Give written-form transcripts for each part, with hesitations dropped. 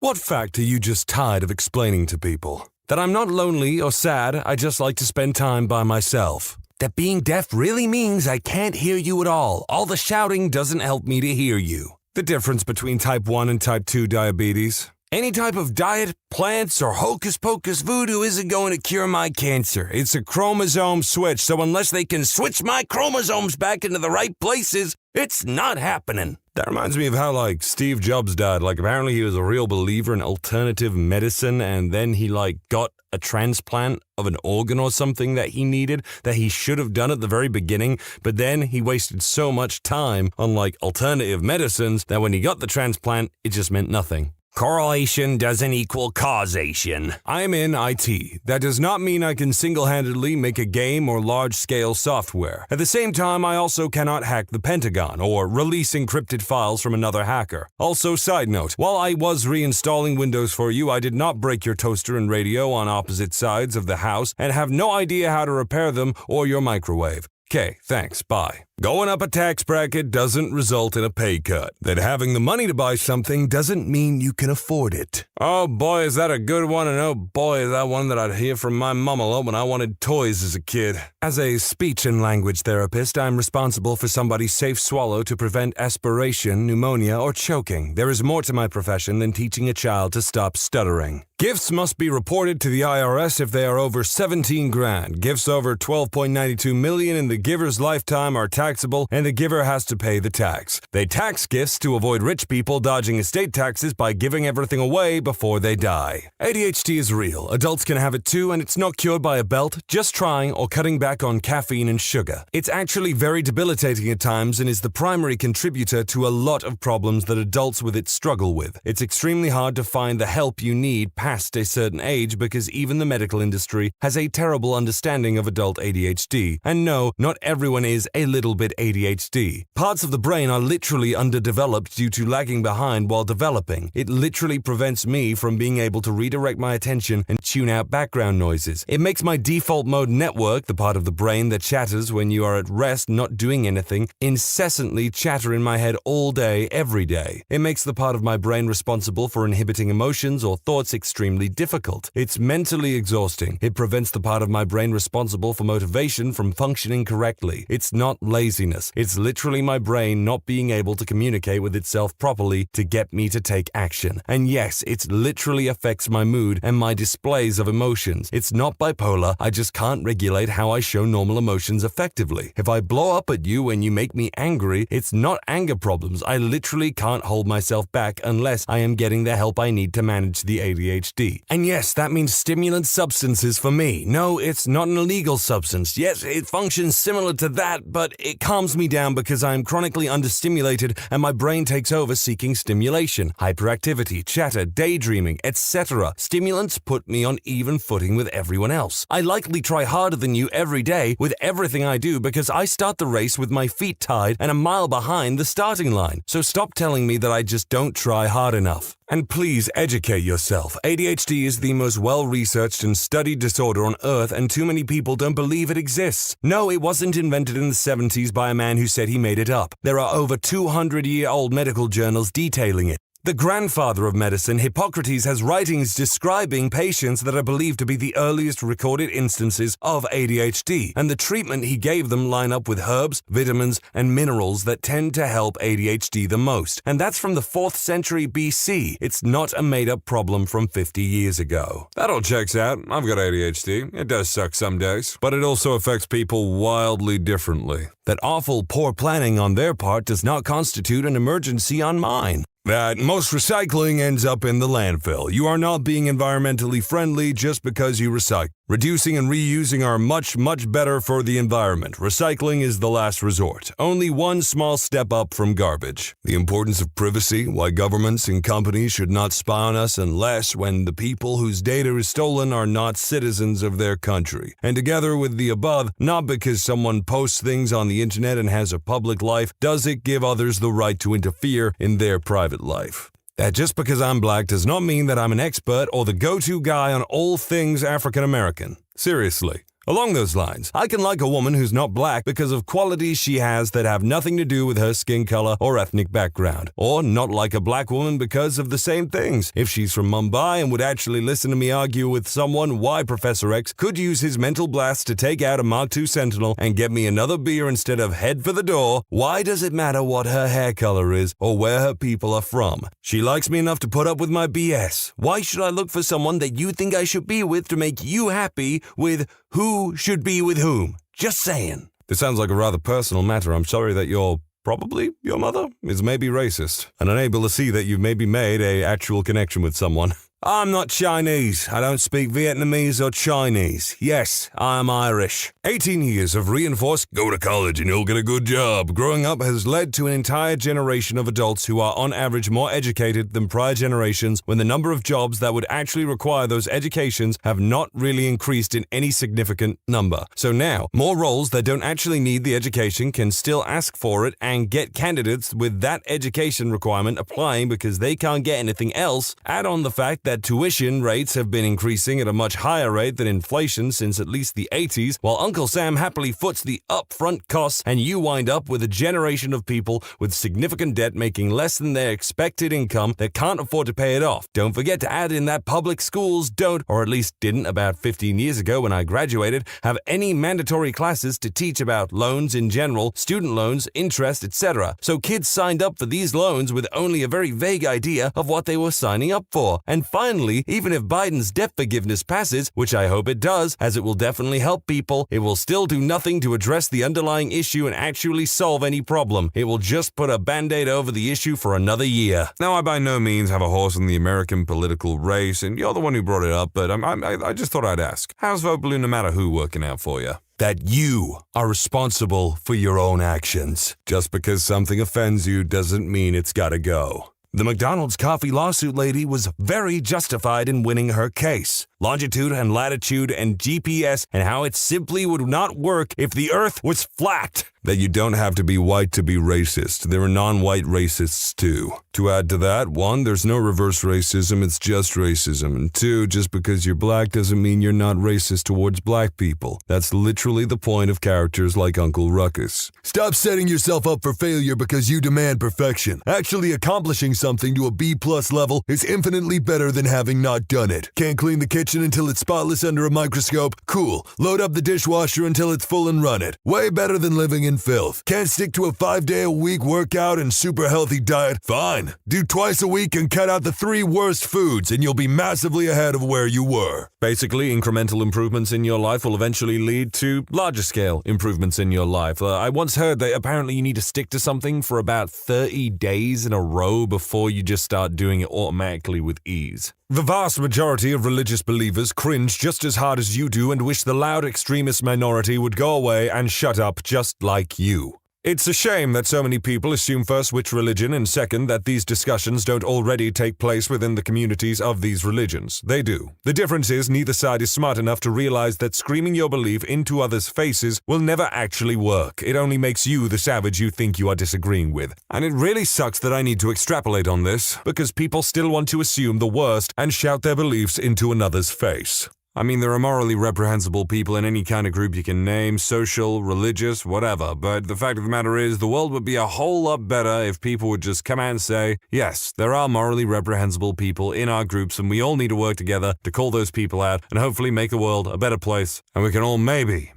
What fact are you just tired of explaining to people? That I'm not lonely or sad, I just like to spend time by myself. That being deaf really means I can't hear you at all. All the shouting doesn't help me to hear you. The difference between type 1 and type 2 diabetes. Any type of diet, plants, or hocus-pocus voodoo isn't going to cure my cancer. It's a chromosome switch, so unless they can switch my chromosomes back into the right places, it's not happening. That reminds me of how, Steve Jobs died. Apparently he was a real believer in alternative medicine, and then he, got a transplant of an organ or something that he needed that he should have done at the very beginning, but then he wasted so much time on, alternative medicines that when he got the transplant, it just meant nothing. Correlation doesn't equal causation. I'm in IT. That does not mean I can single-handedly make a game or large-scale software. At the same time, I also cannot hack the Pentagon or release encrypted files from another hacker. Also, side note, while I was reinstalling Windows for you, I did not break your toaster and radio on opposite sides of the house and have no idea how to repair them or your microwave. Okay, thanks, bye. Going up a tax bracket doesn't result in a pay cut. That having the money to buy something doesn't mean you can afford it. Oh boy, is that a good one, and oh boy, is that one that I'd hear from my mom a lot when I wanted toys as a kid. As a speech and language therapist, I'm responsible for somebody's safe swallow to prevent aspiration, pneumonia, or choking. There is more to my profession than teaching a child to stop stuttering. Gifts must be reported to the IRS if they are over 17 grand. Gifts over 12.92 million in the giver's lifetime are taxable, and the giver has to pay the tax. They tax gifts to avoid rich people dodging estate taxes by giving everything away before they die. ADHD is real. Adults can have it too, and it's not cured by a belt, just trying or cutting back on caffeine and sugar. It's actually very debilitating at times and is the primary contributor to a lot of problems that adults with it struggle with. It's extremely hard to find the help you need past a certain age because even the medical industry has a terrible understanding of adult ADHD. And no, not everyone is a little bit ADHD. Parts of the brain are literally underdeveloped due to lagging behind while developing. It literally prevents me from being able to redirect my attention and tune out background noises. It makes my default mode network, the part of the brain that chatters when you are at rest not doing anything, incessantly chatter in my head all day, every day. It makes the part of my brain responsible for inhibiting emotions or thoughts extremely difficult. It's mentally exhausting. It prevents the part of my brain responsible for motivation from functioning correctly. It's not laziness. It's literally my brain not being able to communicate with itself properly to get me to take action. And yes, it literally affects my mood and my displays of emotions. It's not bipolar. I just can't regulate how I show normal emotions effectively. If I blow up at you and you make me angry, it's not anger problems. I literally can't hold myself back unless I am getting the help I need to manage the ADHD. And yes, that means stimulant substances for me. No, it's not an illegal substance. Yes, it functions similar to that, but it calms me down because I am chronically understimulated and my brain takes over seeking stimulation, hyperactivity, chatter, daydreaming, etc. Stimulants put me on even footing with everyone else. I likely try harder than you every day with everything I do because I start the race with my feet tied and a mile behind the starting line. So stop telling me that I just don't try hard enough. And please educate yourself. ADHD is the most well-researched and studied disorder on Earth, and too many people don't believe it exists. No, it wasn't invented in the 70s by a man who said he made it up. There are over 200-year-old medical journals detailing it. The grandfather of medicine, Hippocrates, has writings describing patients that are believed to be the earliest recorded instances of ADHD, and the treatment he gave them line up with herbs, vitamins, and minerals that tend to help ADHD the most. And that's from the 4th century BC. It's not a made-up problem from 50 years ago. That all checks out. I've got ADHD. It does suck some days, but it also affects people wildly differently. That awful poor planning on their part does not constitute an emergency on mine. That most recycling ends up in the landfill. You are not being environmentally friendly just because you recycle. Reducing and reusing are much, much better for the environment. Recycling is the last resort. Only one small step up from garbage. The importance of privacy, why governments and companies should not spy on us unless when the people whose data is stolen are not citizens of their country. And together with the above, not because someone posts things on the internet and has a public life, does it give others the right to interfere in their private life. That just because I'm black does not mean that I'm an expert or the go-to guy on all things African American. Seriously, Along those lines, I can like a woman who's not black because of qualities she has that have nothing to do with her skin color or ethnic background, or not like a black woman because of the same things. If she's from Mumbai and would actually listen to me argue with someone why Professor X could use his mental blast to take out a Mark II Sentinel and get me another beer instead of head for the door, why does it matter what her hair color is or where her people are from? She likes me enough to put up with my BS. Why should I look for someone that you think I should be with to make you happy with who should be with whom? Just saying. This sounds like a rather personal matter. I'm sorry that probably your mother is maybe racist and unable to see that you've maybe made a actual connection with someone. I'm not Chinese. I don't speak Vietnamese or Chinese. Yes, I'm Irish. 18 years of reinforced go to college and you'll get a good job growing up has led to an entire generation of adults who are on average more educated than prior generations when the number of jobs that would actually require those educations have not really increased in any significant number. So now, more roles that don't actually need the education can still ask for it and get candidates with that education requirement applying because they can't get anything else. Add on the fact that tuition rates have been increasing at a much higher rate than inflation since at least the 80s, while Uncle Sam happily foots the upfront costs and you wind up with a generation of people with significant debt making less than their expected income that can't afford to pay it off. Don't forget to add in that public schools don't, or at least didn't about 15 years ago when I graduated, have any mandatory classes to teach about loans in general, student loans, interest, etc. So kids signed up for these loans with only a very vague idea of what they were signing up for. And finally, even if Biden's debt forgiveness passes, which I hope it does, as it will definitely help people, it will still do nothing to address the underlying issue and actually solve any problem. It will just put a band-aid over the issue for another year. Now, I by no means have a horse in the American political race, and you're the one who brought it up, but I just thought I'd ask. How's Vote Blue No Matter Who working out for you? That you are responsible for your own actions. Just because something offends you doesn't mean it's gotta go. The McDonald's coffee lawsuit lady was very justified in winning her case. Longitude and latitude and GPS and how it simply would not work if the earth was flat. That you don't have to be white to be racist. There are non-white racists too. To add to that, 1, there's no reverse racism, it's just racism. And 2, just because you're black doesn't mean you're not racist towards black people. That's literally the point of characters like Uncle Ruckus. Stop setting yourself up for failure because you demand perfection. Actually accomplishing something to a B+ level is infinitely better than having not done it. Can't clean the kitchen until it's spotless under a microscope? Cool. Load up the dishwasher until it's full and run it. Way better than living in filth. Can't stick to a 5-day-a-week workout and super healthy diet? Fine. Do twice a week and cut out the 3 worst foods and you'll be massively ahead of where you were. Basically, incremental improvements in your life will eventually lead to larger scale improvements in your life. I once heard that apparently you need to stick to something for about 30 days in a row before you just start doing it automatically with ease. The vast majority of religious believers cringe just as hard as you do and wish the loud extremist minority would go away and shut up just like you. It's a shame that so many people assume first which religion and second that these discussions don't already take place within the communities of these religions. They do. The difference is neither side is smart enough to realize that screaming your belief into others' faces will never actually work. It only makes you the savage you think you are disagreeing with. And it really sucks that I need to extrapolate on this, because people still want to assume the worst and shout their beliefs into another's face. I mean, there are morally reprehensible people in any kind of group you can name, social, religious, whatever, but the fact of the matter is, the world would be a whole lot better if people would just come out and say, yes, there are morally reprehensible people in our groups and we all need to work together to call those people out and hopefully make the world a better place, and we can all maybe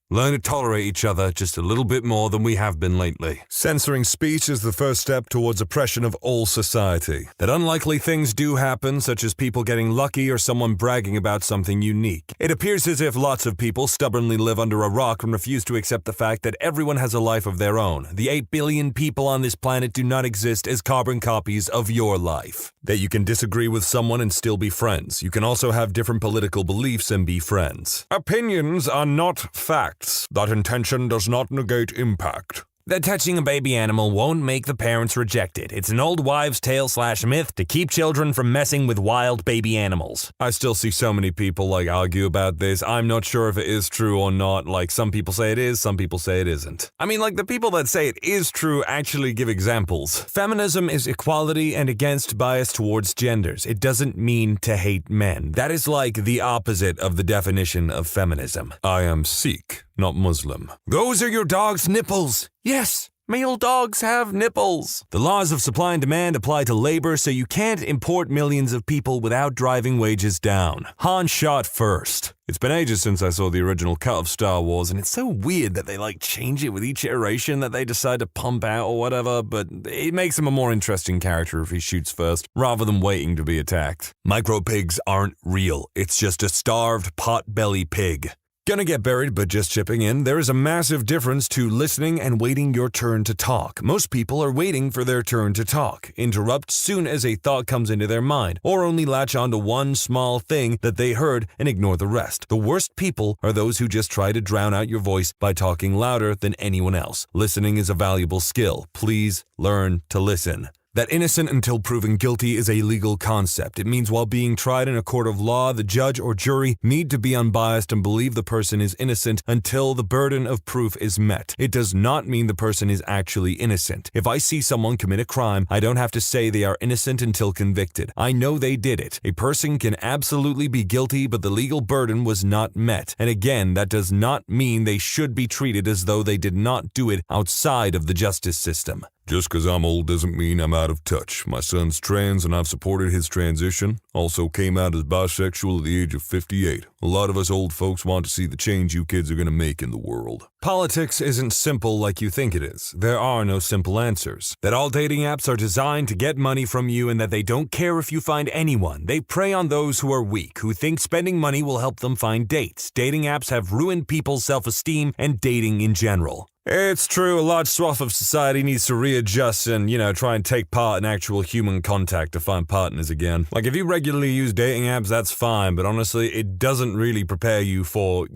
learn to tolerate each other just a little bit more than we have been lately. Censoring speech is the first step towards oppression of all society. That unlikely things do happen, such as people getting lucky or someone bragging about something unique. It appears as if lots of people stubbornly live under a rock and refuse to accept the fact that everyone has a life of their own. The 8 billion people on this planet do not exist as carbon copies of your life. That you can disagree with someone and still be friends. You can also have different political beliefs and be friends. Opinions are not facts. That intention does not negate impact. that touching a baby animal won't make the parents reject it. It's an old wives' tale / myth to keep children from messing with wild baby animals. I still see so many people argue about this. I'm not sure if it is true or not. Some people say it is, some people say it isn't. I mean, the people that say it is true actually give examples. Feminism is equality and against bias towards genders. It doesn't mean to hate men. That is the opposite of the definition of feminism. I am Sikh, not Muslim. Those are your dog's nipples. Yes. Male dogs have nipples. The laws of supply and demand apply to labor, so you can't import millions of people without driving wages down. Han shot first. It's been ages since I saw the original cut of Star Wars, and it's so weird that they change it with each iteration that they decide to pump out or whatever, but it makes him a more interesting character if he shoots first, rather than waiting to be attacked. Micro pigs aren't real. It's just a starved pot-belly pig. Gonna get buried, but just chipping in, there is a massive difference to listening and waiting your turn to talk. Most people are waiting for their turn to talk, interrupt soon as a thought comes into their mind, or only latch onto one small thing that they heard and ignore the rest. The worst people are those who just try to drown out your voice by talking louder than anyone else. Listening is a valuable skill. Please learn to listen. That innocent until proven guilty is a legal concept. It means while being tried in a court of law, the judge or jury need to be unbiased and believe the person is innocent until the burden of proof is met. It does not mean the person is actually innocent. If I see someone commit a crime, I don't have to say they are innocent until convicted. I know they did it. A person can absolutely be guilty, but the legal burden was not met. And again, that does not mean they should be treated as though they did not do it outside of the justice system. Just because I'm old doesn't mean I'm out of touch. My son's trans and I've supported his transition. Also came out as bisexual at the age of 58. A lot of us old folks want to see the change you kids are going to make in the world. Politics isn't simple like you think it is. There are no simple answers. That all dating apps are designed to get money from you and that they don't care if you find anyone. They prey on those who are weak, who think spending money will help them find dates. Dating apps have ruined people's self-esteem and dating in general. It's true, a large swath of society needs to readjust and, try and take part in actual human contact to find partners again. If you regularly use dating apps, that's fine, but honestly, it doesn't really prepare you for,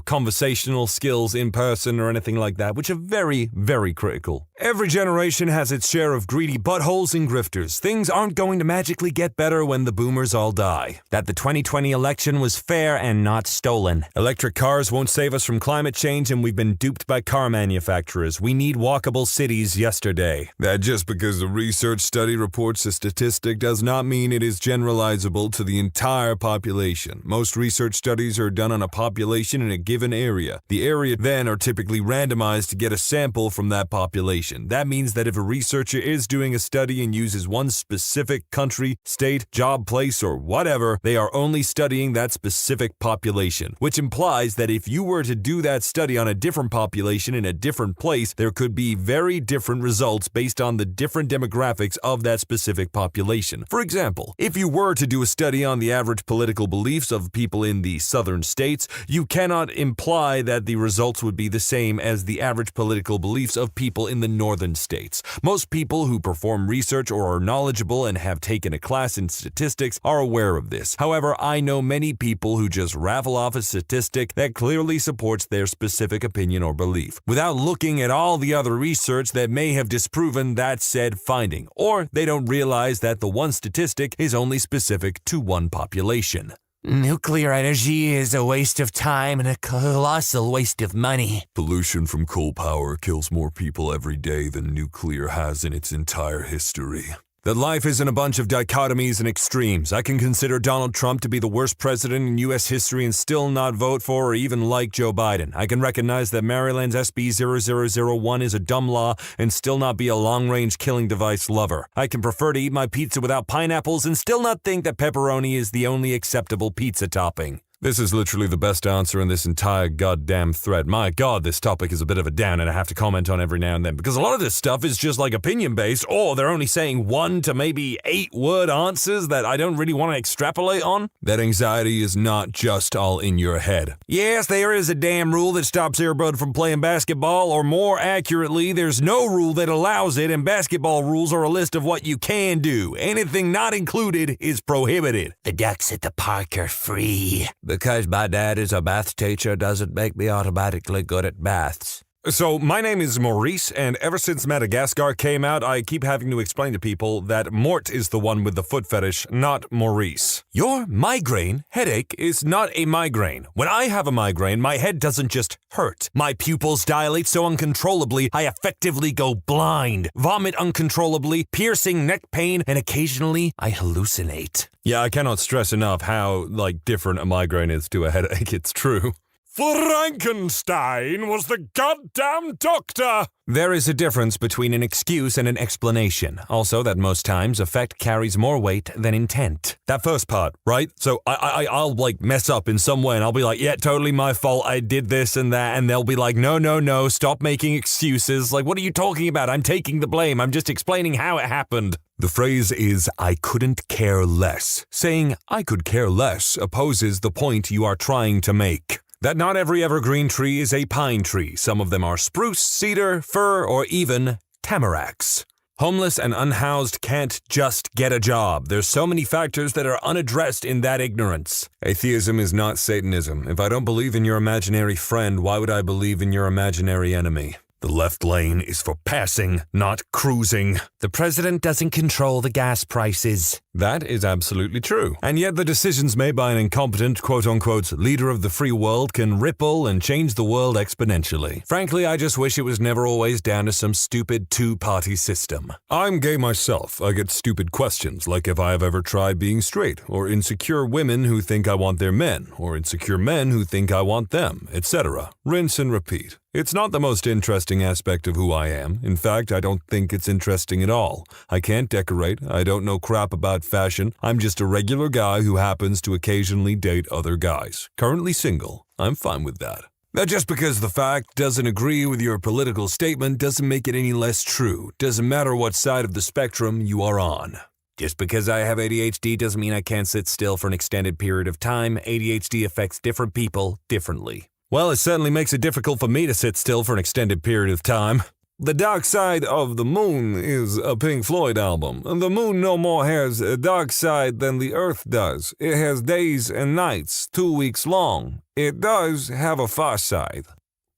conversational skills in person or anything like that, which are very, very critical. Every generation has its share of greedy buttholes and grifters. Things aren't going to magically get better when the boomers all die. That the 2020 election was fair and not stolen. Electric cars won't save us from climate change, and we've been duped by car manufacturers. We need walkable cities yesterday. That just because a research study reports a statistic does not mean it is generalizable to the entire population. Most research studies are done on a population in a given area. The area then are typically randomized to get a sample from that population. That means that if a researcher is doing a study and uses one specific country, state, job, place, or whatever, they are only studying that specific population, which implies that if you were to do that study on a different population in a different place, there could be very different results based on the different demographics of that specific population. For example, if you were to do a study on the average political beliefs of people in the southern states, you cannot imply that the results would be the same as the average political beliefs of people in the northern states. Most people who perform research or are knowledgeable and have taken a class in statistics are aware of this. However, I know many people who just raffle off a statistic that clearly supports their specific opinion or belief, without looking at all the other research that may have disproven that said finding, or they don't realize that the one statistic is only specific to one population. Nuclear energy is a waste of time and a colossal waste of money. Pollution from coal power kills more people every day than nuclear has in its entire history. That life isn't a bunch of dichotomies and extremes. I can consider Donald Trump to be the worst president in U.S. history and still not vote for or even like Joe Biden. I can recognize that Maryland's SB 0001 is a dumb law and still not be a long-range killing device lover. I can prefer to eat my pizza without pineapples and still not think that pepperoni is the only acceptable pizza topping. This is literally the best answer in this entire goddamn thread. My god, this topic is a bit of a down and I have to comment on every now and then because a lot of this stuff is just opinion-based, or they're only saying 1 to maybe 8 word answers that I don't really want to extrapolate on. That anxiety is not just all in your head. Yes, there is a damn rule that stops everybody from playing basketball, or more accurately, there's no rule that allows it, and basketball rules are a list of what you can do. Anything not included is prohibited. The ducks at the park are free. Because my dad is a math teacher doesn't make me automatically good at maths. So, my name is Maurice, and ever since Madagascar came out, I keep having to explain to people that Mort is the one with the foot fetish, not Maurice. Your migraine headache is not a migraine. When I have a migraine, my head doesn't just hurt. My pupils dilate so uncontrollably, I effectively go blind, vomit uncontrollably, piercing neck pain, and occasionally I hallucinate. Yeah, I cannot stress enough how, different a migraine is to a headache. It's true. Frankenstein was the goddamn doctor! There is a difference between an excuse and an explanation. Also, that most times, effect carries more weight than intent. That first part, right? So I'll mess up in some way and I'll be like, yeah, totally my fault, I did this and that, and they'll be like, no, stop making excuses. What are you talking about? I'm taking the blame. I'm just explaining how it happened. The phrase is, I couldn't care less. Saying, I could care less opposes the point you are trying to make. That not every evergreen tree is a pine tree. Some of them are spruce, cedar, fir, or even tamaracks. Homeless and unhoused can't just get a job. There's so many factors that are unaddressed in that ignorance. Atheism is not Satanism. If I don't believe in your imaginary friend, why would I believe in your imaginary enemy? The left lane is for passing, not cruising. The president doesn't control the gas prices. That is absolutely true. And yet the decisions made by an incompetent, quote-unquote, leader of the free world can ripple and change the world exponentially. Frankly, I just wish it was never always down to some stupid two-party system. I'm gay myself. I get stupid questions like if I have ever tried being straight, or insecure women who think I want their men, or insecure men who think I want them, etc. Rinse and repeat. It's not the most interesting aspect of who I am. In fact, I don't think it's interesting at all. I can't decorate. I don't know crap about fashion. I'm just a regular guy who happens to occasionally date other guys. Currently single. I'm fine with that. Now, just because the fact doesn't agree with your political statement doesn't make it any less true. Doesn't matter what side of the spectrum you are on. Just because I have ADHD doesn't mean I can't sit still for an extended period of time. ADHD affects different people differently. Well, it certainly makes it difficult for me to sit still for an extended period of time. The Dark Side of the Moon is a Pink Floyd album. The moon no more has a dark side than the Earth does. It has days and nights, 2 weeks long. It does have a far side.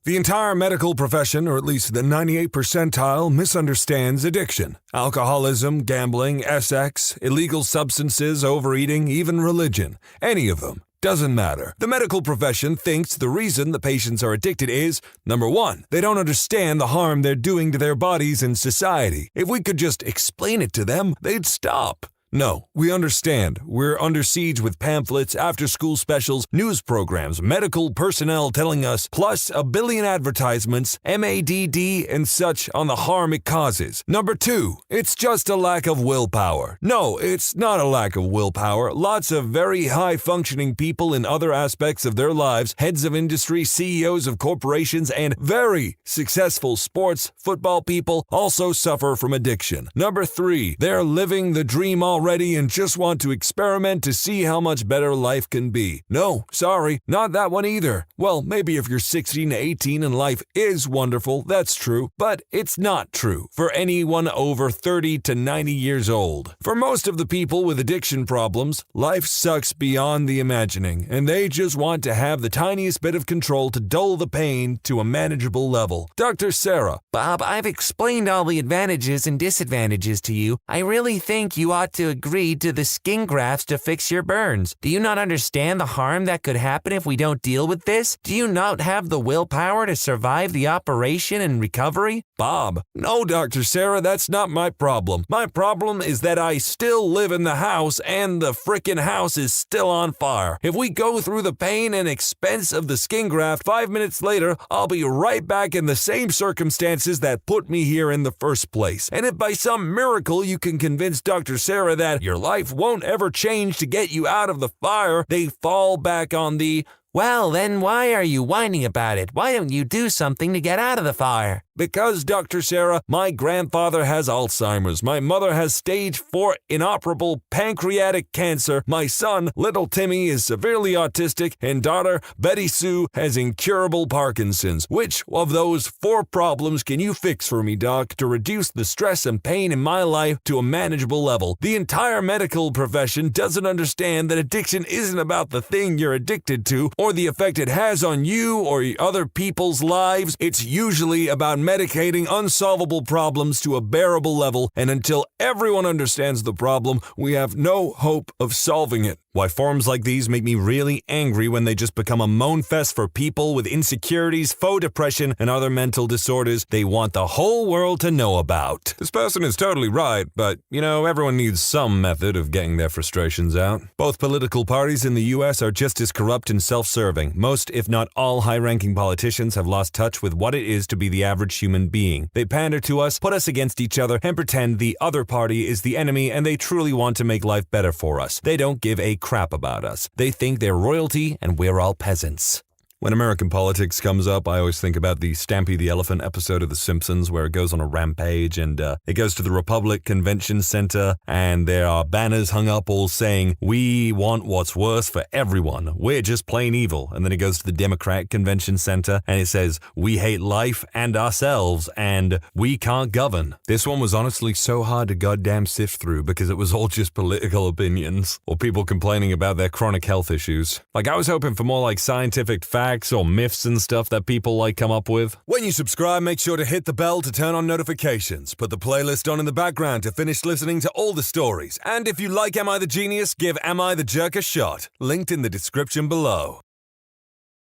The entire medical profession, or at least the 98th percentile, misunderstands addiction. Alcoholism, gambling, sex, illegal substances, overeating, even religion. Any of them. Doesn't matter. The medical profession thinks the reason the patients are addicted is, number one, they don't understand the harm they're doing to their bodies and society. If we could just explain it to them, they'd stop. No, we understand. We're under siege with pamphlets, after-school specials, news programs, medical personnel telling us, plus a billion advertisements, MADD, and such on the harm it causes. Number two, it's just a lack of willpower. No, it's not a lack of willpower. Lots of very high-functioning people in other aspects of their lives, heads of industry, CEOs of corporations, and very successful sports, football people also suffer from addiction. Number three, they're living the dream already and just want to experiment to see how much better life can be. No, sorry, not that one either. Well, maybe if you're 16 to 18 and life is wonderful, that's true, but it's not true for anyone over 30 to 90 years old. For most of the people with addiction problems, life sucks beyond the imagining, and they just want to have the tiniest bit of control to dull the pain to a manageable level. Dr. Sarah. Bob, I've explained all the advantages and disadvantages to you. I really think you ought to agree to the skin grafts to fix your burns. Do you not understand the harm that could happen if we don't deal with this? Do you not have the willpower to survive the operation and recovery? Bob. No, Dr. Sarah, that's not my problem. My problem is that I still live in the house and the frickin' house is still on fire. If we go through the pain and expense of the skin graft, 5 minutes later, I'll be right back in the same circumstances that put me here in the first place. And if by some miracle you can convince Dr. Sarah that your life won't ever change to get you out of the fire, they fall back on the, well, then why are you whining about it? Why don't you do something to get out of the fire? Because, Dr. Sarah, my grandfather has Alzheimer's, my mother has stage 4 inoperable pancreatic cancer, my son, little Timmy, is severely autistic, and daughter, Betty Sue, has incurable Parkinson's. Which of those 4 problems can you fix for me, Doc, to reduce the stress and pain in my life to a manageable level? The entire medical profession doesn't understand that addiction isn't about the thing you're addicted to or the effect it has on you or other people's lives. It's usually about medicating unsolvable problems to a bearable level, and until everyone understands the problem, we have no hope of solving it. Why forums like these make me really angry when they just become a moan fest for people with insecurities, faux depression, and other mental disorders they want the whole world to know about. This person is totally right, but, everyone needs some method of getting their frustrations out. Both political parties in the US are just as corrupt and self-serving. Most, if not all, high-ranking politicians have lost touch with what it is to be the average human being. They pander to us, put us against each other, and pretend the other party is the enemy and they truly want to make life better for us. They don't give a crap about us. They think they're royalty and we're all peasants. When American politics comes up, I always think about the Stampy the Elephant episode of The Simpsons where it goes on a rampage and it goes to the Republic Convention Center and there are banners hung up all saying, "We want what's worse for everyone. We're just plain evil." And then it goes to the Democrat Convention Center and it says, "We hate life and ourselves and we can't govern." This one was honestly so hard to goddamn sift through because it was all just political opinions or people complaining about their chronic health issues. Like, I was hoping for more like scientific facts or myths and stuff that people come up with. When you subscribe, make sure to hit the bell to turn on notifications. Put the playlist on in the background to finish listening to all the stories. And if you like Am I the Genius, give Am I the Jerk a shot. Linked in the description below.